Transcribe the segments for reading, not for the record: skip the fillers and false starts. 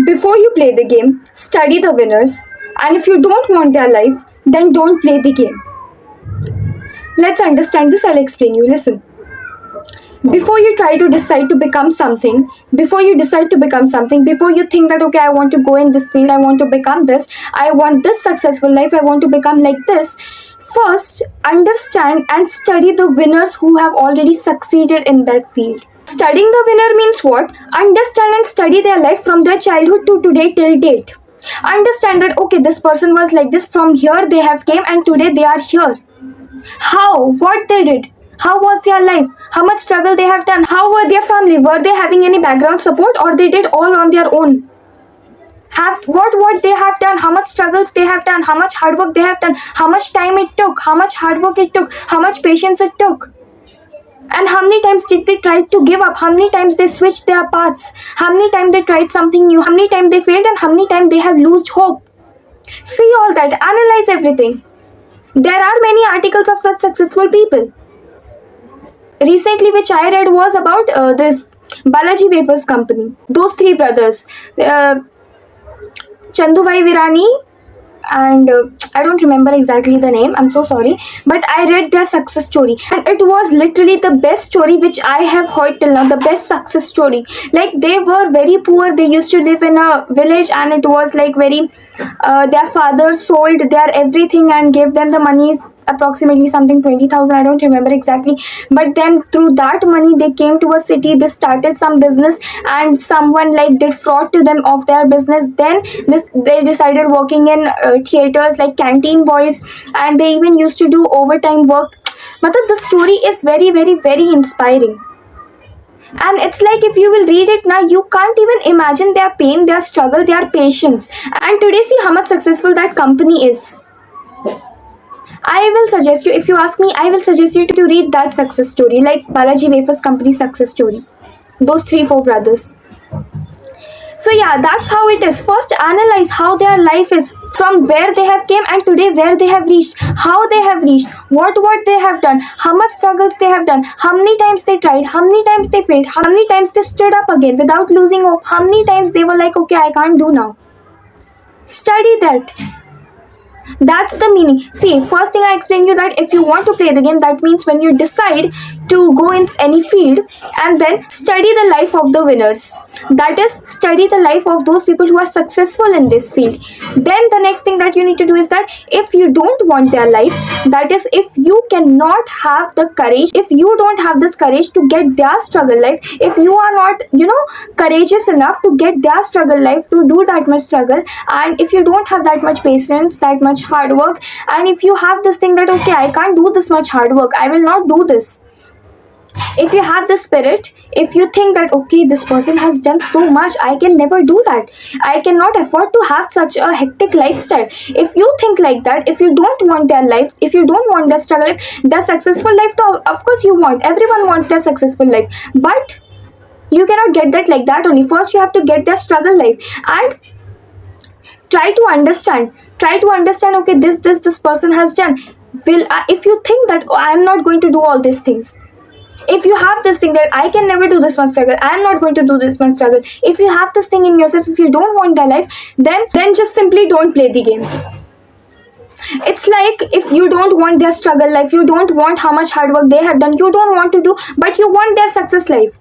Before you play the game, study the winners, and if you don't want their life, then don't play the game. Let's understand this, I'll explain you. Listen. Before you try to decide to become something, before you decide to become something, before you think that, okay, I want to go in this field, I want to become this, I want this successful life, I want to become like this, first understand and study the winners who have already succeeded in that field. Studying the winner means what? Understand and study their life from their childhood to today till date. Understand that, okay, this person was like this, from here they have came and today they are here. How? What they did? How was their life? How much struggle they have done? How were their family? Were they having any background support, or they did all on their own? What they have done, how much struggles they have done, how much hard work they have done, how much time it took, how much hard work it took, how much patience it took. And how many times did they try to give up? How many times they switched their paths? How many times they tried something new? How many times they failed, and how many times they have lost hope? See all that, analyze everything. There are many articles of such successful people. Recently, which I read was about this Balaji Wafers company. Those three brothers, Chandubhai Virani, and I don't remember exactly the name, I'm so sorry, but I read their success story, and it was literally the best story which I have heard till now, the best success story. Like, they were very poor, they used to live in a village, and it was like very their father sold their everything and gave them the money, approximately something 20,000, I don't remember exactly, but then through that money they came to a city, they started some business, and someone like did fraud to them of their business. Then they decided working in theaters like canteen boys, and they even used to do overtime work. Matlab, the story is very, very, very inspiring. And it's like, if you will read it now, you can't even imagine their pain, their struggle, their patience. And today, see how much successful that company is. I will suggest you, if you ask me, I will suggest you to read that success story, like Balaji Wafers company success story. Those 3-4 brothers. So yeah, that's how it is. First analyze how their life is, from where they have came and today where they have reached, how they have reached, what they have done, how much struggles they have done, how many times they tried, how many times they failed, how many times they stood up again without losing hope, how many times they were like, okay, I can't do now. Study that. That's the meaning. See, first thing I explained you that if you want to play the game, that means when you decide to go in any field, and then study the life of the winners. That is, study the life of those people who are successful in this field. Then the next thing that you need to do is that if you don't want their life, that is, if you cannot have the courage, if you don't have this courage to get their struggle life, if you are not, courageous enough to get their struggle life, to do that much struggle, and if you don't have that much patience, that much hard work, and if you have this thing that, okay, I can't do this much hard work, I will not do this. If you have the spirit, if you think that, okay, this person has done so much, I can never do that, I cannot afford to have such a hectic lifestyle. If you think like that, if you don't want their life, if you don't want their struggle life, their successful life, though, of course you want, everyone wants their successful life, but you cannot get that like that only. First you have to get their struggle life, and try to understand, okay, this person has done. If you think that, oh, I am not going to do all these things, if you have this thing that I can never do this one struggle, I am not going to do this one struggle, if you have this thing in yourself, if you don't want their life, then just simply don't play the game. It's like, if you don't want their struggle life, you don't want how much hard work they have done, you don't want to do, but you want their success life,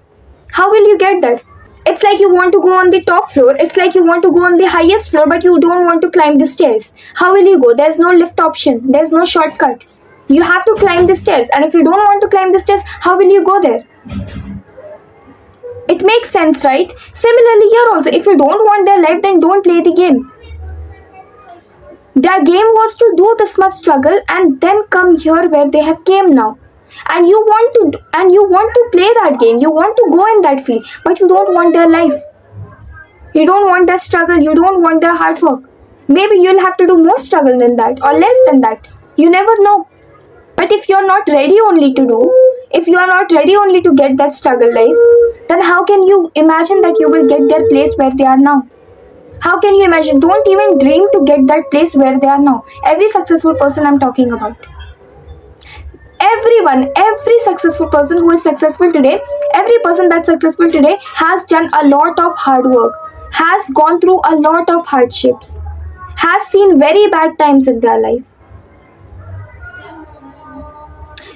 how will you get that? It's like you want to go on the top floor, it's like you want to go on the highest floor, but you don't want to climb the stairs. How will you go? There's no lift option, there's no shortcut. You have to climb the stairs, and if you don't want to climb the stairs, how will you go there? It makes sense, right? Similarly here also, if you don't want their life, then don't play the game. Their game was to do this much struggle and then come here where they have came now. And you want to play that game, you want to go in that field, but you don't want their life. You don't want their struggle, you don't want their hard work. Maybe you'll have to do more struggle than that, or less than that. You never know. But if you're not ready only to get that struggle life, then how can you imagine that you will get their place where they are now? How can you imagine? Don't even dream to get that place where they are now. Every successful person I'm talking about. Every successful person who is successful today, every person that's successful today has done a lot of hard work, has gone through a lot of hardships, has seen very bad times in their life.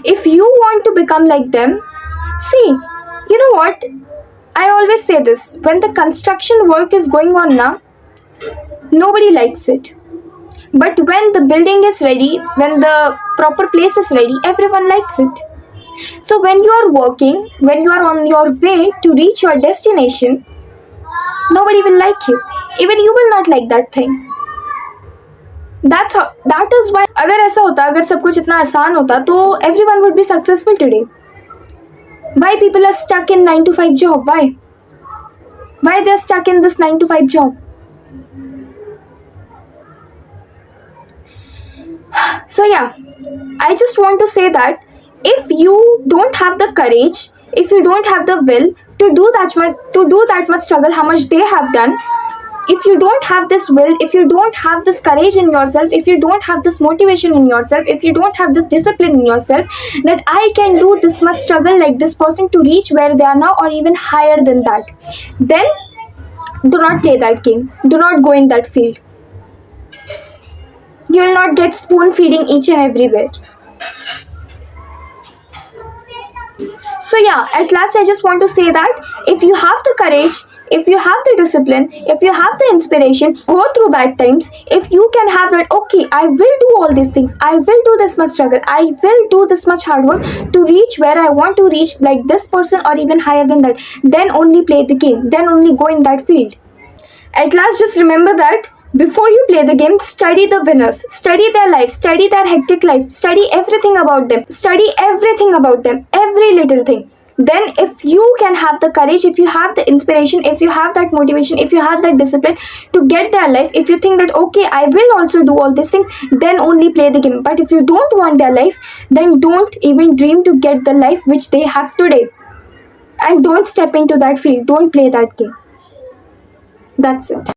If you want to become like them, see, you know what? I always say this, when the construction work is going on now, nobody likes it. But when the building is ready, when the proper place is ready, everyone likes it. So when you are working, when you are on your way to reach your destination, nobody will like you. Even you will not like that thing. That is why अगर ऐसा होता, अगर सब कुछ इतना आसान होता तो everyone would be successful today. Why people are stuck in 9 to 5 job? Why they are stuck in this 9 to 5 job? So yeah, I just want to say that if you don't have the courage, if you don't have the will to do that much struggle, how much they have done, if you don't have this will, if you don't have this courage in yourself, if you don't have this motivation in yourself, if you don't have this discipline in yourself, that I can do this much struggle like this person to reach where they are now or even higher than that, then do not play that game. Do not go in that field. You will not get spoon feeding each and everywhere. So yeah, at last I just want to say that if you have the courage, if you have the discipline, if you have the inspiration, go through bad times, if you can have that, okay, I will do all these things, I will do this much struggle, I will do this much hard work to reach where I want to reach, like this person or even higher than that, then only play the game, then only go in that field. At last, just remember that before you play the game, study the winners, study their life, study their hectic life, study everything about them, every little thing. Then if you can have the courage, if you have the inspiration, if you have that motivation, if you have that discipline to get their life, if you think that, okay, I will also do all these things, then only play the game. But if you don't want their life, then don't even dream to get the life which they have today. And don't step into that field, don't play that game. That's it.